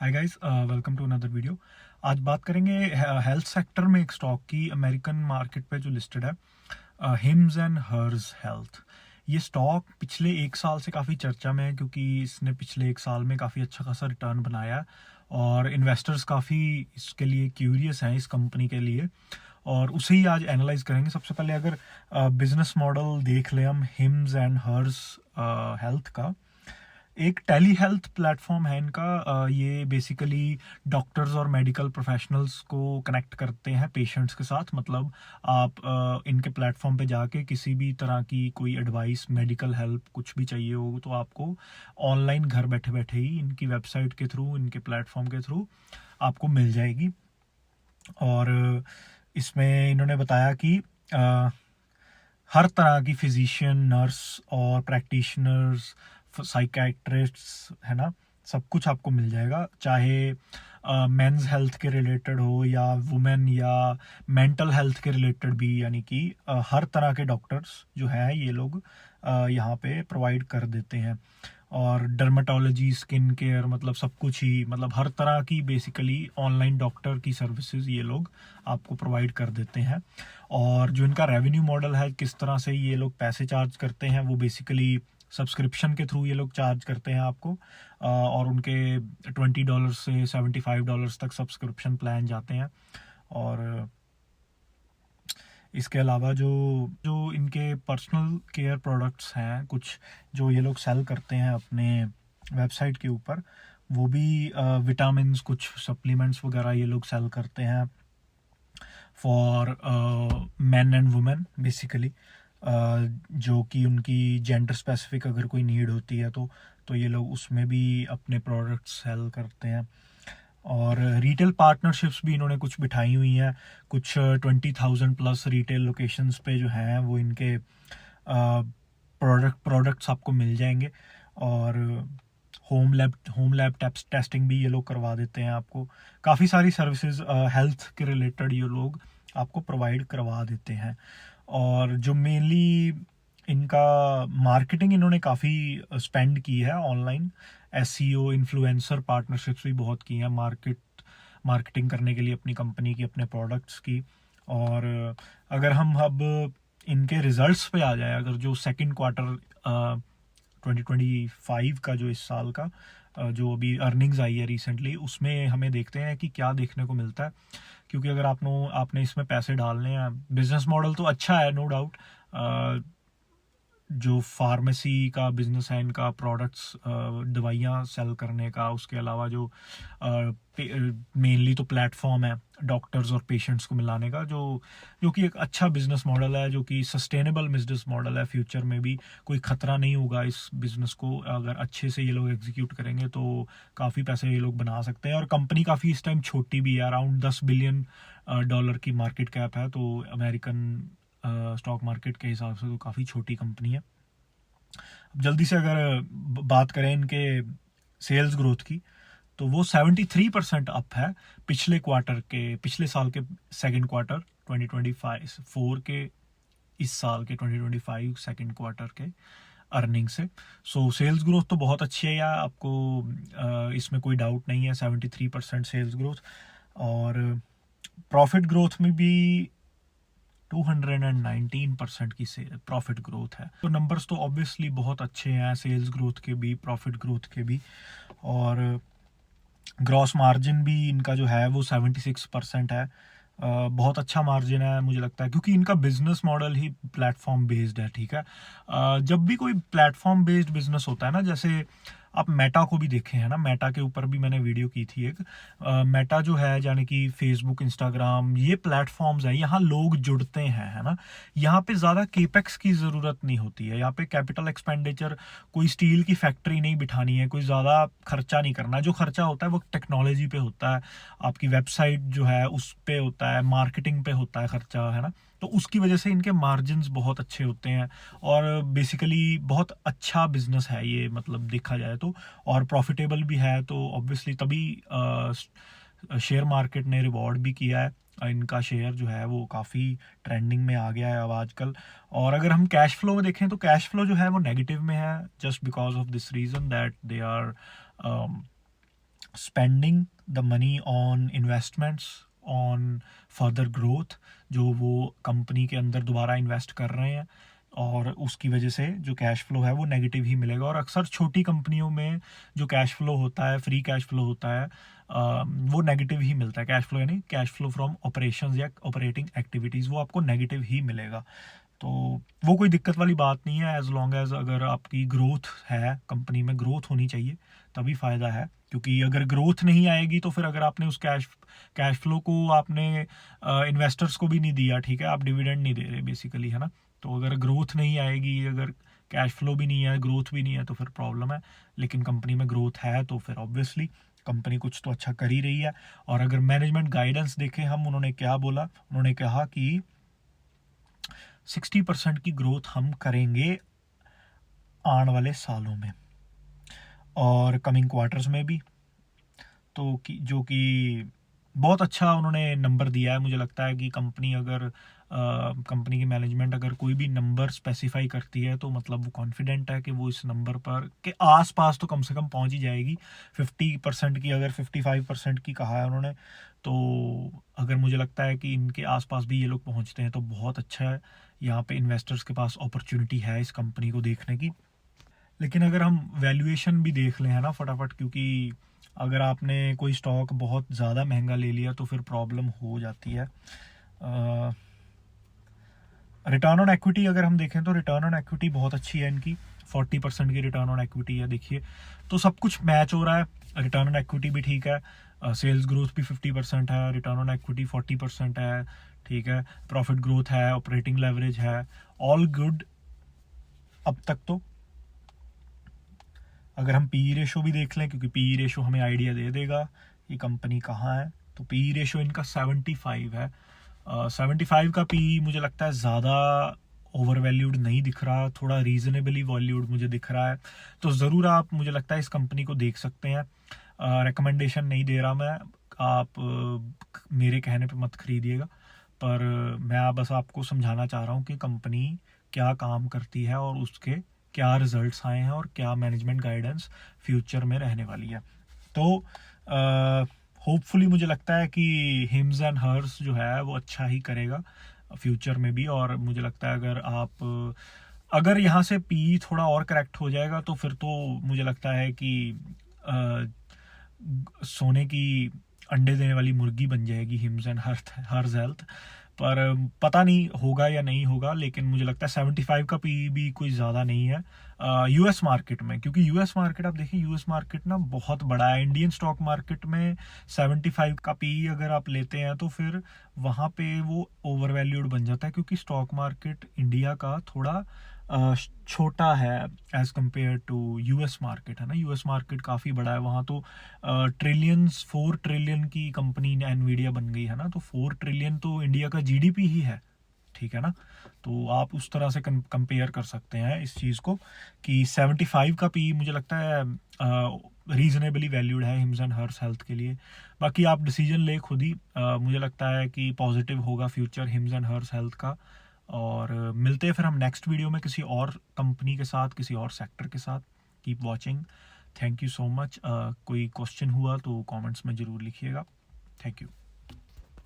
Hi guys, welcome to another video. आज बात करेंगे हेल्थ सेक्टर में एक स्टॉक की, अमेरिकन मार्केट पे जो लिस्टेड है, हिम्स एंड हर्स हेल्थ। ये स्टॉक पिछले एक साल से काफ़ी चर्चा में है क्योंकि इसने पिछले एक साल में काफ़ी अच्छा खासा रिटर्न बनाया है और इन्वेस्टर्स काफ़ी इसके लिए क्यूरियस हैं इस कंपनी के लिए, और उसे ही आज एनालाइज करेंगे। सबसे पहले अगर बिजनेस मॉडल देख लें हम हिम्स एंड हर्स हेल्थ का, एक टेली हेल्थ प्लेटफॉर्म है इनका। ये बेसिकली डॉक्टर्स और मेडिकल प्रोफेशनल्स को कनेक्ट करते हैं पेशेंट्स के साथ। मतलब आप इनके प्लेटफॉर्म पे जाके किसी भी तरह की कोई एडवाइस, मेडिकल हेल्प कुछ भी चाहिए हो तो आपको ऑनलाइन घर बैठे बैठे ही इनकी वेबसाइट के थ्रू, इनके प्लेटफॉर्म के थ्रू आपको मिल जाएगी। और इसमें इन्होंने बताया कि हर तरह की फिजिशियन, नर्स और प्रैक्टिशनर्स, साइकेट्रिस्ट्स, है ना, सब कुछ आपको मिल जाएगा। चाहे मेंस हेल्थ के रिलेटेड हो या वुमेन या मेंटल हेल्थ के रिलेटेड भी, यानी कि हर तरह के डॉक्टर्स जो हैं ये लोग यहाँ पे प्रोवाइड कर देते हैं। और डर्मेटोलॉजी, स्किन केयर, मतलब सब कुछ ही, मतलब हर तरह की बेसिकली ऑनलाइन डॉक्टर की सर्विसेज ये लोग आपको प्रोवाइड कर देते हैं। और जो इनका रेवेन्यू मॉडल है, किस तरह से ये लोग पैसे चार्ज करते हैं, वो बेसिकली सब्सक्रिप्शन के थ्रू ये लोग चार्ज करते हैं आपको। और उनके $20 से $75 तक सब्सक्रिप्शन प्लान जाते हैं। और इसके अलावा जो जो इनके पर्सनल केयर प्रोडक्ट्स हैं कुछ, जो ये लोग सेल करते हैं अपने वेबसाइट के ऊपर, वो भी विटामिन्स, कुछ सप्लीमेंट्स वगैरह ये लोग सेल करते हैं for man and women basically. जो कि उनकी जेंडर स्पेसिफिक अगर कोई नीड होती है तो ये लोग उसमें भी अपने प्रोडक्ट्स सेल करते हैं। और रिटेल पार्टनरशिप्स भी इन्होंने कुछ बिठाई हुई हैं। कुछ 20,000 प्लस रिटेल लोकेशंस पे जो हैं वो इनके प्रोडक्ट्स आपको मिल जाएंगे। और होम लैब टेस्टिंग भी ये लोग करवा देते हैं आपको। काफ़ी सारी सर्विसेज हेल्थ के रिलेटेड ये लोग आपको प्रोवाइड करवा देते हैं। और जो मेनली इनका मार्केटिंग, इन्होंने काफ़ी स्पेंड की है ऑनलाइन। एसईओ, इन्फ्लुएंसर पार्टनरशिप्स भी बहुत की हैं मार्केटिंग करने के लिए अपनी कंपनी की, अपने प्रोडक्ट्स की। और अगर हम अब इनके रिजल्ट्स पे आ जाए, अगर जो सेकंड क्वार्टर 2025 का, जो इस साल का जो अभी अर्निंग्स आई है रिसेंटली, उसमें हमें देखते हैं कि क्या देखने को मिलता है। क्योंकि अगर आपने इसमें पैसे डालने हैं, बिजनेस मॉडल तो अच्छा है, नो डाउट। जो फार्मेसी का बिजनेस है इनका, प्रोडक्ट्स, दवाइयाँ सेल करने का, उसके अलावा जो मेनली तो प्लेटफॉर्म है डॉक्टर्स और पेशेंट्स को मिलाने का, जो कि एक अच्छा बिजनेस मॉडल है, जो कि सस्टेनेबल बिजनेस मॉडल है। फ्यूचर में भी कोई खतरा नहीं होगा इस बिजनेस को, अगर अच्छे से ये लोग एग्जीक्यूट करेंगे तो काफ़ी पैसे ये लोग बना सकते हैं। और कंपनी काफ़ी इस टाइम छोटी भी है, अराउंड $10 बिलियन की मार्केट कैप है, तो अमेरिकन स्टॉक मार्केट के हिसाब से तो काफ़ी छोटी कंपनी है। अब जल्दी से अगर बात करें इनके सेल्स ग्रोथ की, तो वो 73% अप है पिछले साल के सेकंड क्वार्टर 2025 के, इस साल के 2025 सेकंड क्वार्टर के अर्निंग से। सो सेल्स ग्रोथ तो बहुत अच्छी है यार, आपको इसमें कोई डाउट नहीं है। 73% सेल्स ग्रोथ, और प्रॉफिट ग्रोथ में भी 219% की प्रॉफिट ग्रोथ है। तो नंबर्स तो ऑब्वियसली बहुत अच्छे हैं, सेल्स ग्रोथ के भी, प्रॉफिट ग्रोथ के भी। और ग्रॉस मार्जिन भी इनका जो है वो 76% है। बहुत अच्छा मार्जिन है मुझे लगता है, क्योंकि इनका बिजनेस मॉडल ही प्लेटफॉर्म बेस्ड है। ठीक है, जब भी कोई प्लेटफॉर्म बेस्ड बिजनेस होता है ना, जैसे आप मेटा को भी देखे हैं ना, मेटा के ऊपर भी मैंने वीडियो की थी एक। मेटा जो है, यानी कि फेसबुक, इंस्टाग्राम, ये प्लेटफॉर्म्स हैं, यहाँ लोग जुड़ते हैं, है ना। यहाँ पे ज़्यादा केपेक्स की ज़रूरत नहीं होती है, यहाँ पे कैपिटल एक्सपेंडिचर, कोई स्टील की फैक्ट्री नहीं बिठानी है, कोई ज़्यादा खर्चा नहीं करना। जो खर्चा होता है वो टेक्नोलॉजी पे होता है, आपकी वेबसाइट जो है उस पे होता है, मार्केटिंग पे होता है खर्चा, है ना। तो उसकी वजह से इनके मार्जिन्स बहुत अच्छे होते हैं, और बेसिकली बहुत अच्छा बिजनेस है ये, मतलब देखा जाए तो। और प्रॉफिटेबल भी है, तो ऑब्वियसली तभी शेयर मार्केट ने रिवॉर्ड भी किया है। इनका शेयर जो है वो काफ़ी ट्रेंडिंग में आ गया है अब आजकल। और अगर हम कैश फ्लो में देखें तो कैश फ्लो जो है वो नेगेटिव में है, just because of this reason that they are spending the money on investments, on further growth, जो वो कंपनी के अंदर दोबारा इन्वेस्ट कर रहे हैं, और उसकी वजह से जो कैश फ्लो है वो नेगेटिव ही मिलेगा। और अक्सर छोटी कंपनियों में जो कैश फ्लो होता है, फ्री कैश फ्लो होता है, वो नेगेटिव ही मिलता है। कैश फ्लो यानी कैश फ्लो फ्रॉम ऑपरेशंस या ऑपरेटिंग एक्टिविटीज़, वो आपको नेगेटिव ही मिलेगा। तो वो कोई दिक्कत वाली बात नहीं है, एज लॉन्ग एज अगर आपकी ग्रोथ है, कंपनी में ग्रोथ होनी चाहिए तभी फ़ायदा है। क्योंकि अगर ग्रोथ नहीं आएगी तो फिर अगर आपने उस कैश फ्लो को आपने इन्वेस्टर्स को भी नहीं दिया, ठीक है, आप डिविडेंड नहीं दे रहे बेसिकली, है ना। तो अगर ग्रोथ नहीं आएगी, अगर कैश फ्लो भी नहीं है, ग्रोथ भी नहीं है, तो फिर प्रॉब्लम है। लेकिन कंपनी में ग्रोथ है तो फिर ऑब्वियसली कंपनी कुछ तो अच्छा कर ही रही है। और अगर मैनेजमेंट गाइडेंस देखें हम, उन्होंने क्या बोला, उन्होंने कहा कि 60% की ग्रोथ हम करेंगे आने वाले सालों में और कमिंग क्वार्टर्स में भी। तो जो कि बहुत अच्छा उन्होंने नंबर दिया है। मुझे लगता है कि कंपनी की मैनेजमेंट अगर कोई भी नंबर स्पेसिफाई करती है तो मतलब वो कॉन्फिडेंट है कि वो इस नंबर पर के आसपास तो कम से कम पहुंच ही जाएगी। 50% की, अगर 55% की कहा है उन्होंने, तो अगर मुझे लगता है कि इनके आसपास भी ये लोग पहुंचते हैं तो बहुत अच्छा है। यहाँ पे इन्वेस्टर्स के पास अपॉर्चुनिटी है इस कंपनी को देखने की। लेकिन अगर हम वैल्यूएशन भी देख लें, है ना, फटाफट, क्योंकि अगर आपने कोई स्टॉक बहुत ज़्यादा महंगा ले लिया तो फिर प्रॉब्लम हो जाती है। रिटर्न ऑन एक्विटी अगर हम देखें तो रिटर्न ऑन एक्विटी बहुत अच्छी है इनकी, 40% की रिटर्न ऑन एक्विटी है, देखिए। तो सब कुछ मैच हो रहा है, रिटर्न ऑन एक्विटी भी ठीक है, सेल्स ग्रोथ भी 50% है, रिटर्न ऑन एक्विटी 40% है, ठीक है, प्रॉफिट ग्रोथ है, ऑपरेटिंग लेवरेज है, ऑल गुड अब तक तो। अगर हम पी रेशो भी देख लें, क्योंकि पी रेशो हमें आइडिया दे देगा कि कंपनी कहाँ है, तो पी रेशो इनका 75 है। 75 का पी मुझे लगता है ज़्यादा ओवर वैल्यूड नहीं दिख रहा, थोड़ा रीजनेबली वैल्यूड मुझे दिख रहा है। तो ज़रूर आप, मुझे लगता है, इस कंपनी को देख सकते हैं। रिकमेंडेशन नहीं दे रहा मैं, आप मेरे कहने पे मत खरीदिएगा, पर मैं बस आपको समझाना चाह रहा हूँ कि कंपनी क्या काम करती है और उसके क्या रिजल्ट्स आए हैं और क्या मैनेजमेंट गाइडेंस फ्यूचर में रहने वाली है। तो होपफुली मुझे लगता है कि हिम्स एंड हर्स जो है वो अच्छा ही करेगा फ्यूचर में भी। और मुझे लगता है अगर यहाँ से पी थोड़ा और करेक्ट हो जाएगा तो फिर तो मुझे लगता है कि सोने की अंडे देने वाली मुर्गी बन जाएगी हिम्स एंड हर्स हेल्थ। पर पता नहीं होगा या नहीं होगा, लेकिन मुझे लगता है 75 का पी भी कोई ज़्यादा नहीं है यूएस मार्केट में। क्योंकि यूएस मार्केट, आप देखिए, यूएस मार्केट ना बहुत बड़ा है। इंडियन स्टॉक मार्केट में 75 का पी अगर आप लेते हैं तो फिर वहाँ पे वो ओवर वैल्यूड बन जाता है, क्योंकि स्टॉक मार्केट इंडिया का थोड़ा छोटा है as compare to US market, है ना। यूएस मार्केट काफ़ी बड़ा है, वहाँ तो ट्रिलियंस, 4 ट्रिलियन की कंपनी एनवीडिया बन गई, है ना। तो 4 ट्रिलियन तो इंडिया का जीडीपी ही है, ठीक है ना। तो आप उस तरह से कंपेयर कर सकते हैं इस चीज़ को कि 75 का पी मुझे लगता है रीजनेबली वैल्यूड है हिम्स एंड हर्स हेल्थ के लिए। बाकी आप डिसीजन ले खुद ही, मुझे लगता है कि पॉजिटिव होगा future hims and hers health का। और मिलते हैं फिर हम नेक्स्ट वीडियो में किसी और कंपनी के साथ, किसी और सेक्टर के साथ। Keep watching, thank you so much. कोई क्वेश्चन हुआ तो कमेंट्स में ज़रूर लिखिएगा। Thank you.